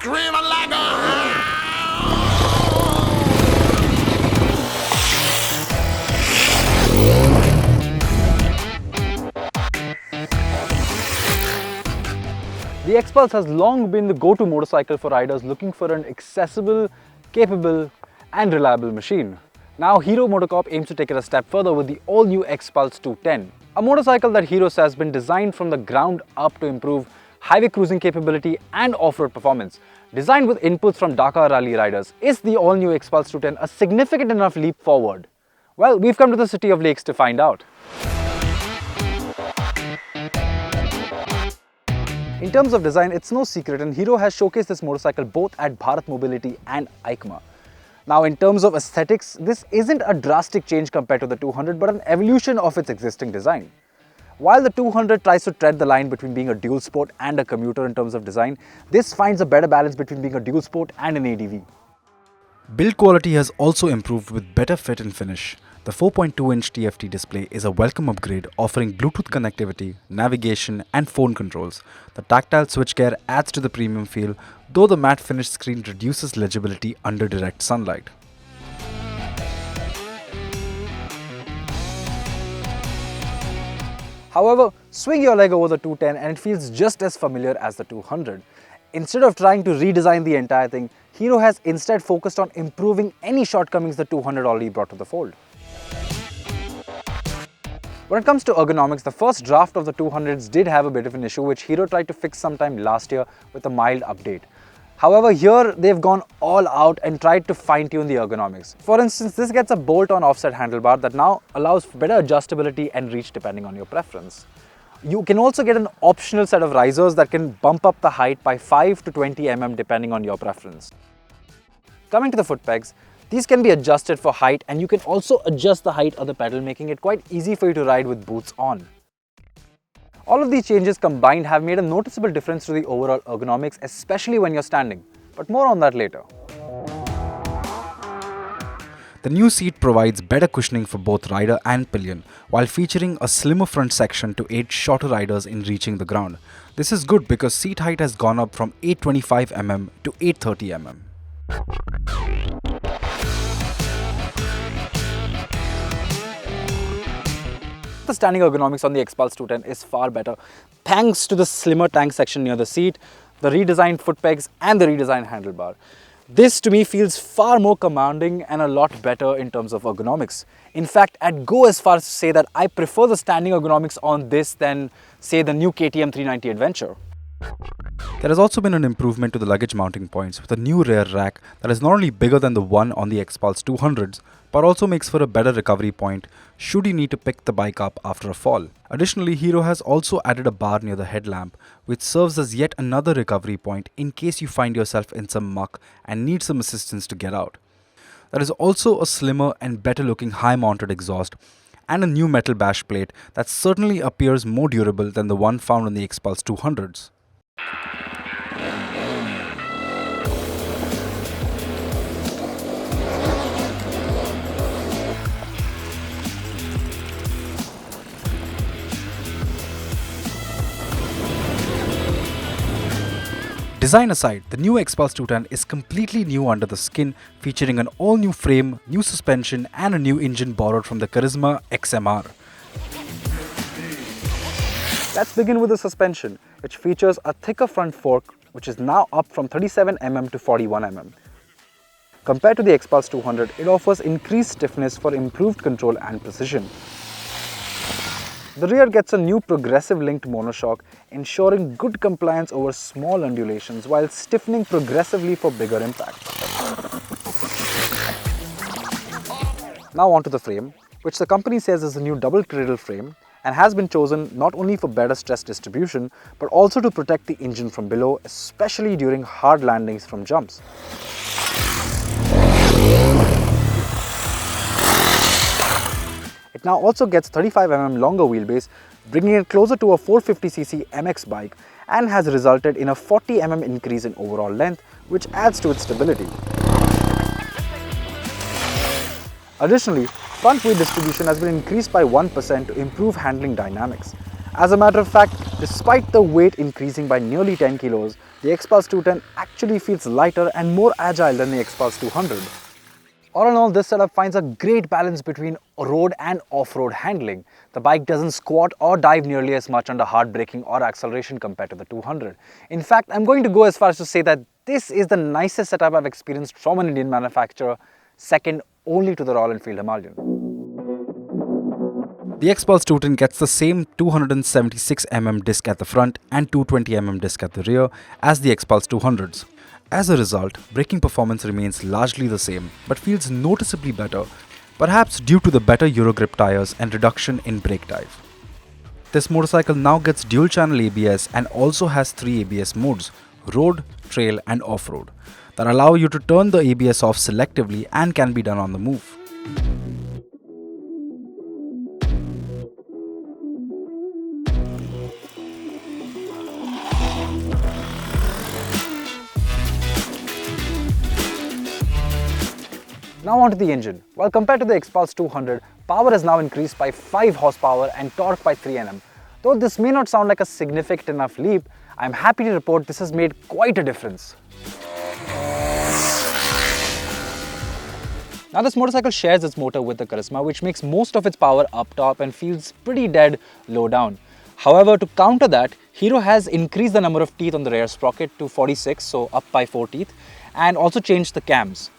screaming like a... The Xpulse has long been the go-to motorcycle for riders looking for an accessible, capable and reliable machine. Now Hero MotoCorp aims to take it a step further with the all-new Xpulse 210, a motorcycle that Hero says has been designed from the ground up to improve highway cruising capability and off-road performance. Designed with inputs from Dakar rally riders, is the all-new Xpulse 210 a significant enough leap forward? Well, we've come to the City of Lakes to find out. In terms of design, it's no secret and Hero has showcased this motorcycle both at Bharat Mobility and EICMA. Now in terms of aesthetics, this isn't a drastic change compared to the 200 but an evolution of its existing design. While the 200 tries to tread the line between being a dual sport and a commuter in terms of design, this finds a better balance between being a dual sport and an ADV. Build quality has also improved with better fit and finish. The 4.2-inch TFT display is a welcome upgrade, offering Bluetooth connectivity, navigation and phone controls. The tactile switchgear adds to the premium feel, though the matte finish screen reduces legibility under direct sunlight. However, swing your leg over the 210 and it feels just as familiar as the 200. Instead of trying to redesign the entire thing, Hero has instead focused on improving any shortcomings the 200 already brought to the fold. When it comes to ergonomics, the first draft of the 200s did have a bit of an issue which Hero tried to fix sometime last year with a mild update. However, here they've gone all out and tried to fine-tune the ergonomics. For instance, this gets a bolt-on offset handlebar that now allows better adjustability and reach depending on your preference. You can also get an optional set of risers that can bump up the height by 5 to 20 mm depending on your preference. Coming to the foot pegs, these can be adjusted for height and you can also adjust the height of the pedal, making it quite easy for you to ride with boots on. All of these changes combined have made a noticeable difference to the overall ergonomics, especially when you're standing, but more on that later. The new seat provides better cushioning for both rider and pillion, while featuring a slimmer front section to aid shorter riders in reaching the ground. This is good because seat height has gone up from 825 mm to 830 mm. The standing ergonomics on the Xpulse 210 is far better thanks to the slimmer tank section near the seat, the redesigned foot pegs and the redesigned handlebar. This to me feels far more commanding and a lot better in terms of ergonomics. In fact, I'd go as far as to say that I prefer the standing ergonomics on this than say the new KTM 390 Adventure. There has also been an improvement to the luggage mounting points with a new rear rack that is not only bigger than the one on the Xpulse 200s but also makes for a better recovery point should you need to pick the bike up after a fall. Additionally, Hero has also added a bar near the headlamp which serves as yet another recovery point in case you find yourself in some muck and need some assistance to get out. There is also a slimmer and better looking high mounted exhaust and a new metal bash plate that certainly appears more durable than the one found on the Xpulse 200s. Design aside, the new Xpulse 210 is completely new under the skin, featuring an all-new frame, new suspension and a new engine borrowed from the Charisma XMR. Let's begin with the suspension, which features a thicker front fork which is now up from 37 mm to 41 mm. Compared to the Xpulse 200, it offers increased stiffness for improved control and precision. The rear gets a new progressive linked monoshock, ensuring good compliance over small undulations while stiffening progressively for bigger impacts. Now onto the frame, which the company says is a new double cradle frame and has been chosen not only for better stress distribution but also to protect the engine from below, especially during hard landings from jumps. It now also gets 35 mm longer wheelbase, bringing it closer to a 450cc MX bike and has resulted in a 40 mm increase in overall length, which adds to its stability. Additionally, front weight distribution has been increased by 1% to improve handling dynamics. As a matter of fact, despite the weight increasing by nearly 10 kilos, the Xpulse 210 actually feels lighter and more agile than the Xpulse 200. All in all, this setup finds a great balance between road and off-road handling. The bike doesn't squat or dive nearly as much under hard braking or acceleration compared to the 200. In fact, I'm going to go as far as to say that this is the nicest setup I've experienced from an Indian manufacturer, second only to the Royal Enfield Himalayan. The Xpulse 210 gets the same 276mm disc at the front and 220mm disc at the rear as the Xpulse 200s. As a result, braking performance remains largely the same but feels noticeably better, perhaps due to the better Eurogrip tires and reduction in brake dive. This motorcycle now gets dual channel ABS and also has 3 ABS modes: road, trail and off-road, that allow you to turn the ABS off selectively and can be done on the move. Now onto the engine. While compared to the Xpulse 200, power has now increased by 5 horsepower and torque by 3 Nm. Though this may not sound like a significant enough leap, I am happy to report this has made quite a difference. Now this motorcycle shares its motor with the Charisma, which makes most of its power up top and feels pretty dead low down. However, to counter that, Hero has increased the number of teeth on the rear sprocket to 46, so up by 4 teeth, and also changed the cams.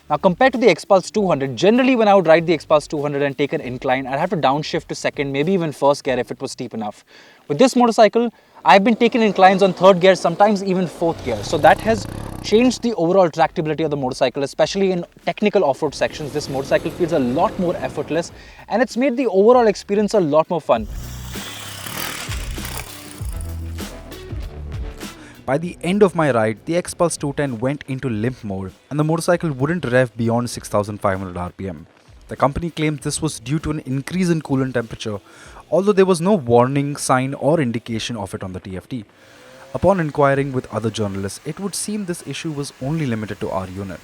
Now compared to the Xpulse 200, generally when I would ride the Xpulse 200 and take an incline, I'd have to downshift to second, maybe even first gear if it was steep enough. With this motorcycle, I've been taking inclines on third gear, sometimes even fourth gear. So that has changed the overall tractability of the motorcycle, especially in technical off-road sections. This motorcycle feels a lot more effortless and it's made the overall experience a lot more fun. By the end of my ride, the Xpulse 210 went into limp mode and the motorcycle wouldn't rev beyond 6500 rpm. The company claims this was due to an increase in coolant temperature, although there was no warning sign or indication of it on the TFT. Upon inquiring with other journalists, it would seem this issue was only limited to our unit.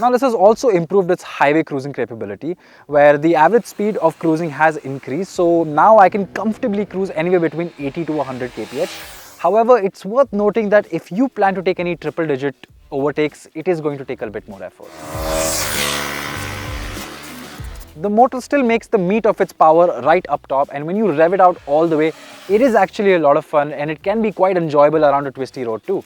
Now this has also improved its highway cruising capability, where the average speed of cruising has increased, so now I can comfortably cruise anywhere between 80 to 100 kph. However, it's worth noting that if you plan to take any triple digit overtakes, it is going to take a bit more effort. The motor still makes the meat of its power right up top, and when you rev it out all the way, it is actually a lot of fun and it can be quite enjoyable around a twisty road too.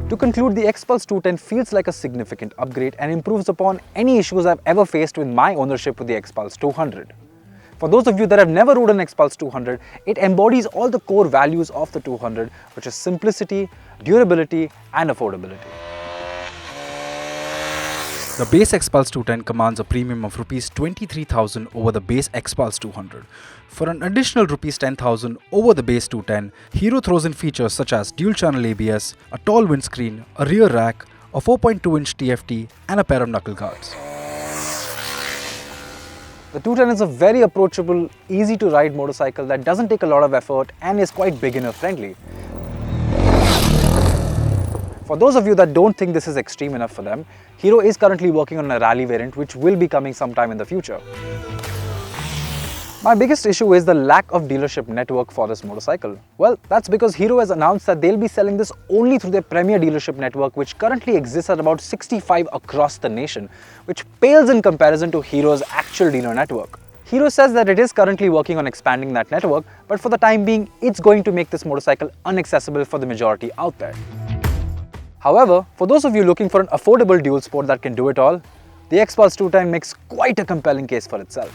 To conclude, the Xpulse 210 feels like a significant upgrade and improves upon any issues I've ever faced with my ownership with the Xpulse 200. For those of you that have never rode an Xpulse 200, it embodies all the core values of the 200, which is simplicity, durability and affordability. The base Xpulse 210 commands a premium of Rs 23,000 over the base Xpulse 200. For an additional Rs 10,000 over the base 210, Hero throws in features such as dual channel ABS, a tall windscreen, a rear rack, a 4.2-inch TFT and a pair of knuckle guards. The 210 is a very approachable, easy to ride motorcycle that doesn't take a lot of effort and is quite beginner friendly. For those of you that don't think this is extreme enough for them, Hero is currently working on a rally variant which will be coming sometime in the future. My biggest issue is the lack of dealership network for this motorcycle. Well, that's because Hero has announced that they'll be selling this only through their premier dealership network, which currently exists at about 65 across the nation, which pales in comparison to Hero's actual dealer network. Hero says that it is currently working on expanding that network, but for the time being, it's going to make this motorcycle inaccessible for the majority out there. However, for those of you looking for an affordable dual sport that can do it all, the Xpulse 210 makes quite a compelling case for itself.